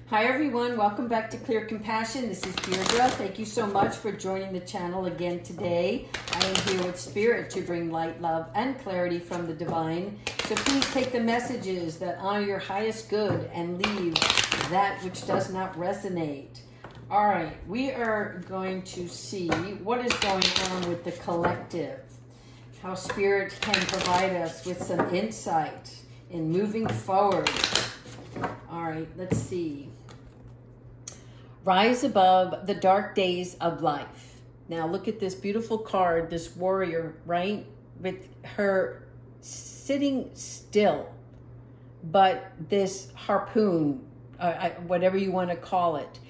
Hi everyone, welcome back to Clear Compassion. This is Deirdre. Thank you so much for joining the channel again today. I am here with Spirit to bring light, love, and clarity from the divine. So please take the messages that honor your highest good and leave that which does not resonate. All right, we are going to see what is going on with the collective, how Spirit can provide us with some insight in moving forward. All right, let's see. Rise above the dark days of life. Now look at this beautiful card, this warrior, right? With her sitting still, but this harpoon, whatever you want to call it,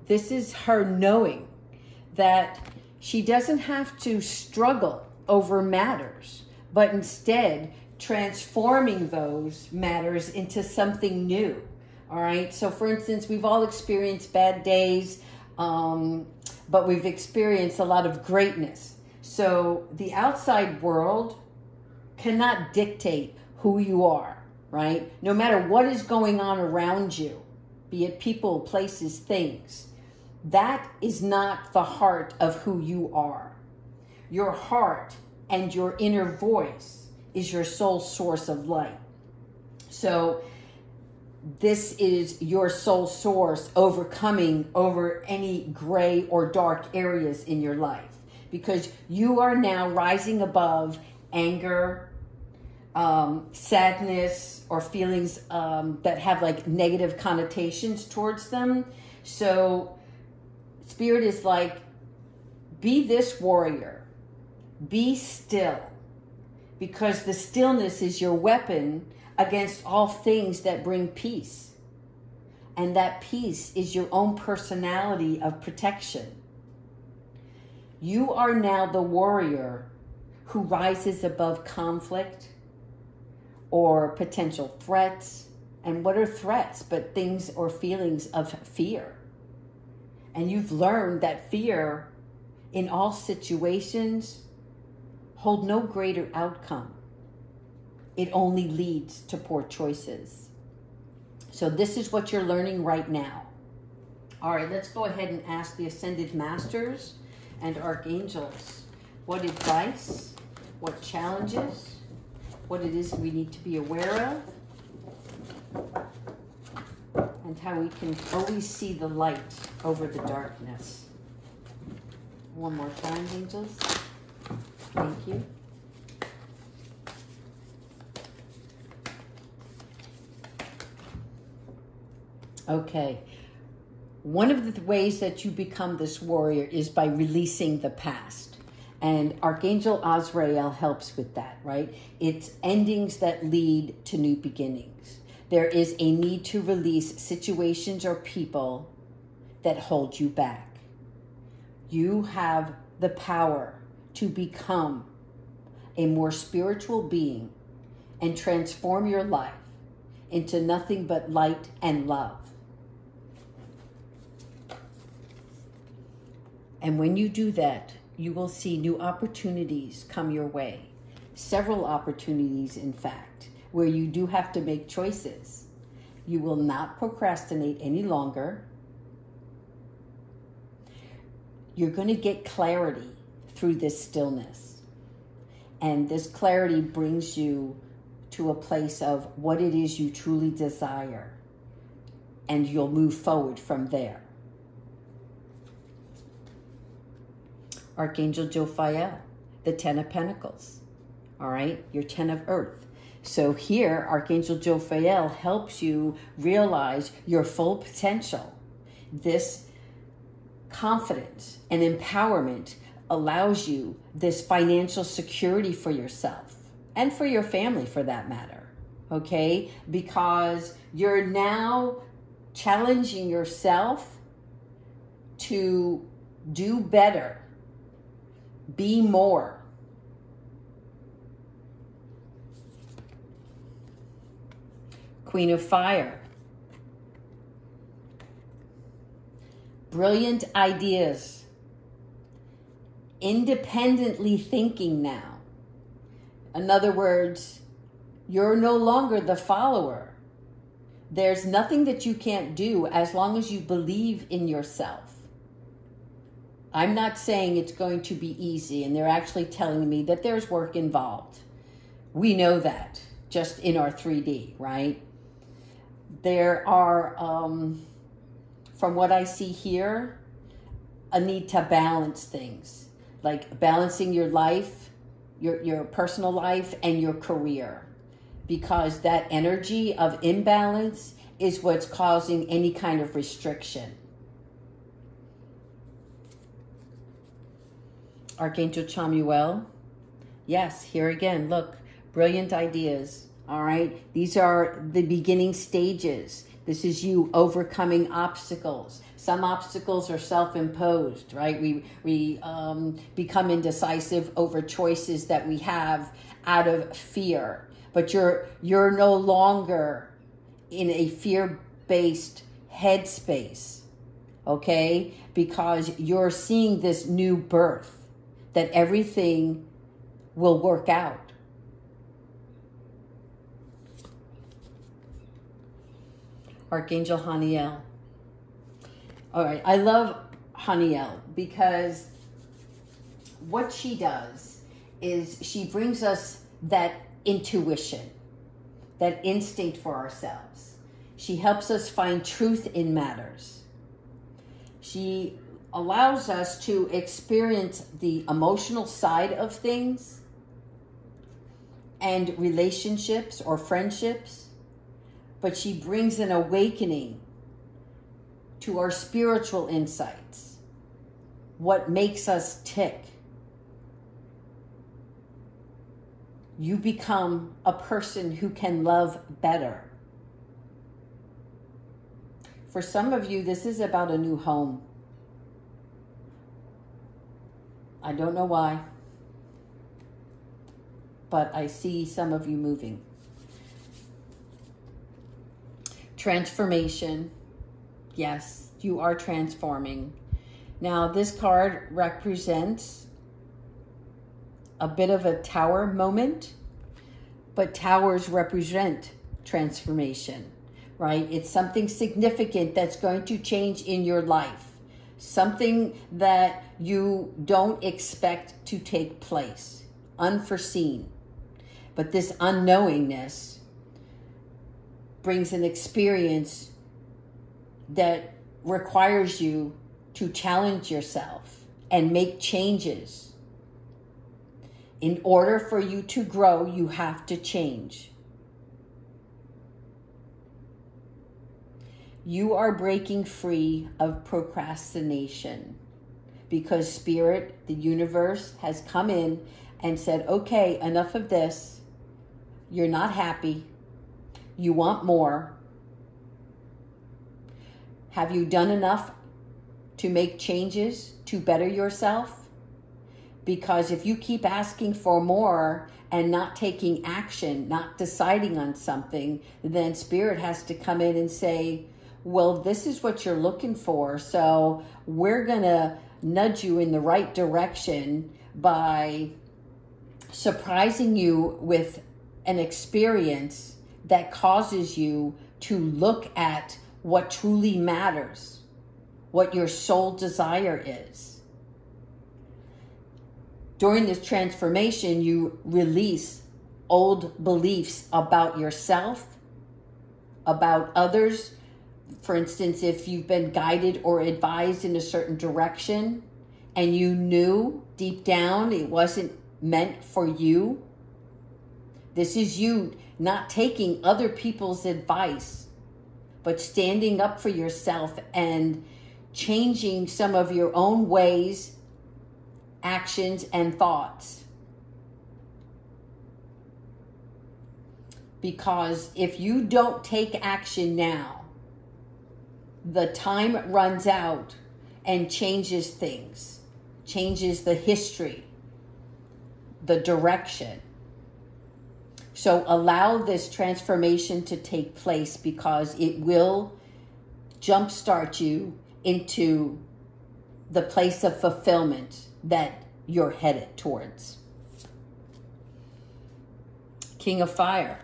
this is her knowing that she doesn't have to struggle over matters, but instead transforming those matters into something new. All right. So for instance, we've all experienced bad days, but we've experienced a lot of greatness. So the outside world cannot dictate who you are, right? No matter what is going on around you, be it people, places, things, that is not the heart of who you are. Your heart and your inner voice is your sole source of light. So this is your soul source overcoming over any gray or dark areas in your life, because you are now rising above anger, sadness, or feelings that have like negative connotations towards them. So Spirit is like, be this warrior, be still, because the stillness is your weapon against all things that bring peace. And that peace is your own personality of protection. You are now the warrior who rises above conflict or potential threats. And what are threats but things or feelings of fear? And you've learned that fear in all situations hold no greater outcome. It only leads to poor choices. So this is what you're learning right now. All right, let's go ahead and ask the Ascended Masters and Archangels what advice, what challenges, what it is we need to be aware of, and how we can always see the light over the darkness. One more time, angels. Thank you. Okay, one of the ways that you become this warrior is by releasing the past. And Archangel Azrael helps with that, right? It's endings that lead to new beginnings. There is a need to release situations or people that hold you back. You have the power to become a more spiritual being and transform your life into nothing but light and love. And when you do that, you will see new opportunities come your way. Several opportunities, in fact, where you do have to make choices. You will not procrastinate any longer. You're going to get clarity through this stillness. And this clarity brings you to a place of what it is you truly desire. And you'll move forward from there. Archangel Jophiel, the 10 of Pentacles, all right? Your 10 of Earth. So here, Archangel Jophiel helps you realize your full potential. This confidence and empowerment allows you this financial security for yourself and for your family, for that matter, okay? Because you're now challenging yourself to do better. Be more. Queen of Fire. Brilliant ideas. Independently thinking now. In other words, you're no longer the follower, There's nothing that you can't do as long as you believe in yourself. I'm not saying it's going to be easy, and they're actually telling me that there's work involved. We know that just in our 3D, right? There are, from what I see here, a need to balance things, like balancing your life, your personal life and your career, because that energy of imbalance is what's causing any kind of restriction. Archangel Chamuel. Yes, here again, look, brilliant ideas. All right, these are the beginning stages. This is you overcoming obstacles. Some obstacles are self-imposed, right? We become indecisive over choices that we have out of fear. But you're no longer in a fear-based headspace, okay? Because you're seeing this new birth, that everything will work out. Archangel Haniel. All right, I love Haniel because what she does is she brings us that intuition, that instinct for ourselves. She helps us find truth in matters. She allows us to experience the emotional side of things and relationships or friendships, but she brings an awakening to our spiritual insights, what makes us tick. You become a person who can love better. For some of you, this is about a new home. I don't know why, but I see some of you moving. Transformation. Yes, you are transforming. Now, this card represents a bit of a tower moment, but towers represent transformation, right? It's something significant that's going to change in your life. Something that you don't expect to take place, unforeseen. But this unknowingness brings an experience that requires you to challenge yourself and make changes. In order for you to grow, you have to change. You are breaking free of procrastination because Spirit, the universe, has come in and said, okay, enough of this. You're not happy. You want more. Have you done enough to make changes to better yourself? Because if you keep asking for more and not taking action, not deciding on something, then Spirit has to come in and say, well, this is what you're looking for, so we're going to nudge you in the right direction by surprising you with an experience that causes you to look at what truly matters, what your soul desire is. During this transformation, you release old beliefs about yourself, about others. For instance, if you've been guided or advised in a certain direction and you knew deep down it wasn't meant for you, this is you not taking other people's advice, but standing up for yourself and changing some of your own ways, actions, and thoughts. Because if you don't take action now, the time runs out and changes things, changes the history, the direction. So allow this transformation to take place because it will jumpstart you into the place of fulfillment that you're headed towards. King of Fire.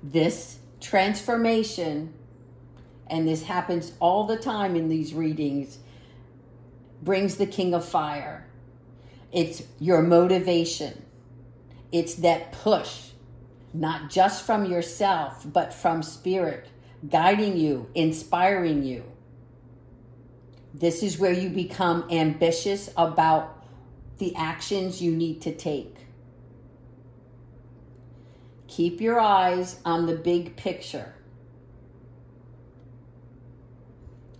This transformation, and this happens all the time in these readings, brings the King of Fire. It's your motivation. It's that push, not just from yourself, but from Spirit, guiding you, inspiring you. This is where you become ambitious about the actions you need to take. Keep your eyes on the big picture.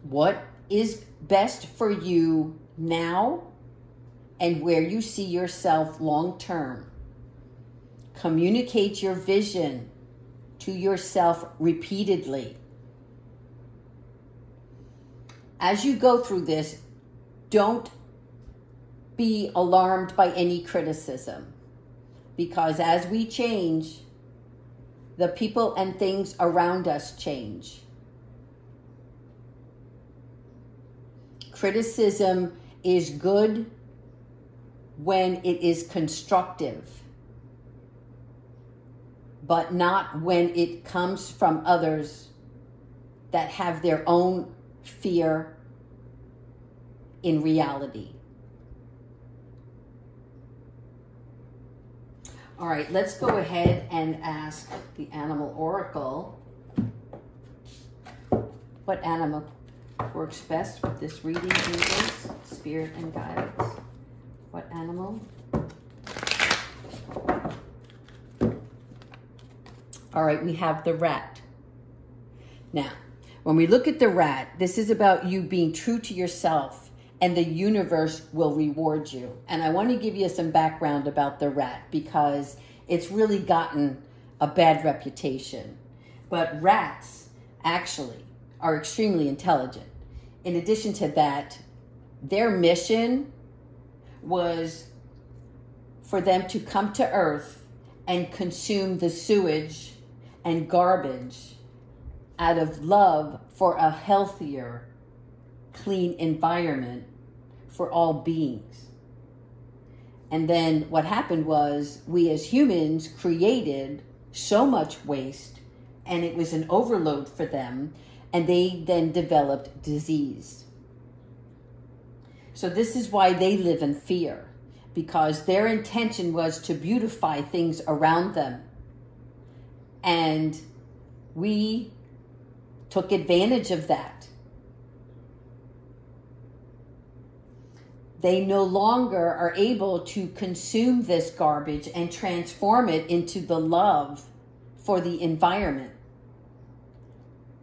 What is best for you now and where you see yourself long term. Communicate your vision to yourself repeatedly. As you go through this, don't be alarmed by any criticism, because as we change, the people and things around us change. Criticism is good when it is constructive, but not when it comes from others that have their own fear in reality. All right, let's go ahead and ask the animal oracle what animal works best with this reading, angels, spirit, and guides. What animal? All right, we have the rat. Now, when we look at the rat, this is about you being true to yourself, and the universe will reward you. And I want to give you some background about the rat because it's really gotten a bad reputation. But rats actually are extremely intelligent. In addition to that, their mission was for them to come to Earth and consume the sewage and garbage out of love for a healthier, clean environment for all beings. And then what happened was we as humans created so much waste, and it was an overload for them, and they then developed disease. So this is why they live in fear, because their intention was to beautify things around them. And we took advantage of that. They no longer are able to consume this garbage and transform it into the love for the environment.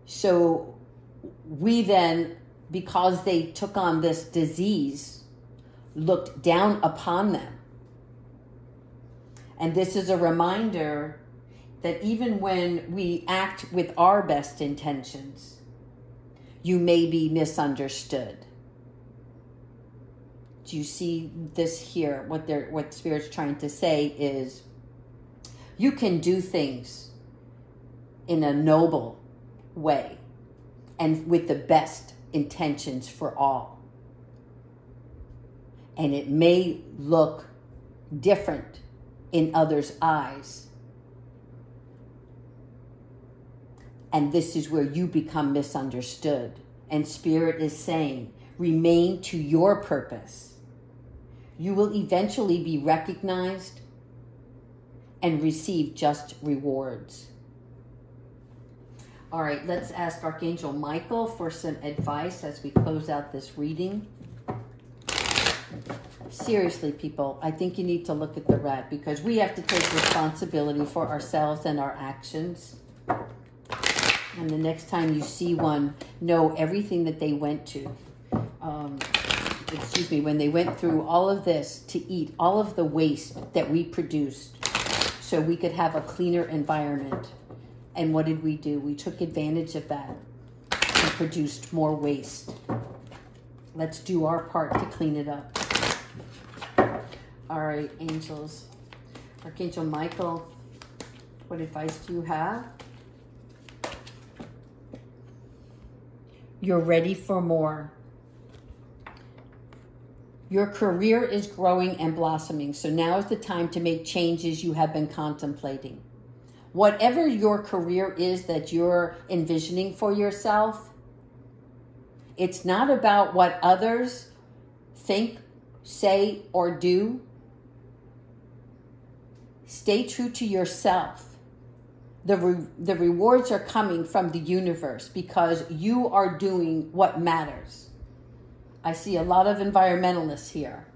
So we then, because they took on this disease, looked down upon them. And this is a reminder that even when we act with our best intentions, you may be misunderstood. Do you see this here? What Spirit's trying to say is, you can do things in a noble way and with the best intentions for all. And it may look different in others' eyes. And this is where you become misunderstood. And Spirit is saying, remain to your purpose. You will eventually be recognized and receive just rewards. All right, let's ask Archangel Michael for some advice as we close out this reading. Seriously, people, I think you need to look at the rat, because we have to take responsibility for ourselves and our actions. And the next time you see one, know everything that they went to. When they went through all of this to eat all of the waste that we produced so we could have a cleaner environment. And what did we do? We took advantage of that and produced more waste. Let's do our part to clean it up. All right, angels. Archangel Michael, what advice do you have? You're ready for more. Your career is growing and blossoming, so now is the time to make changes you have been contemplating. whatever your career is that you're envisioning for yourself, it's not about what others think, say, or do. Stay true to yourself. The rewards are coming from the universe because you are doing what matters. I see a lot of environmentalists here.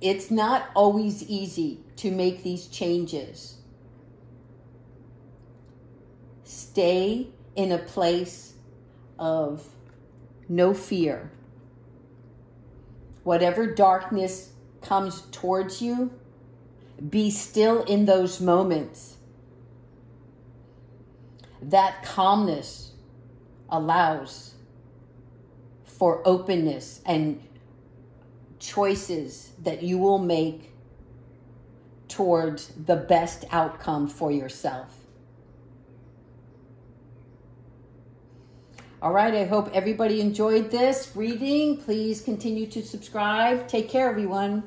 It's not always easy to make these changes. Stay in a place of no fear. Whatever darkness comes towards you, be still in those moments. That calmness allows for openness and choices that you will make towards the best outcome for yourself. All right, I hope everybody enjoyed this reading. Please continue to subscribe. Take care, everyone.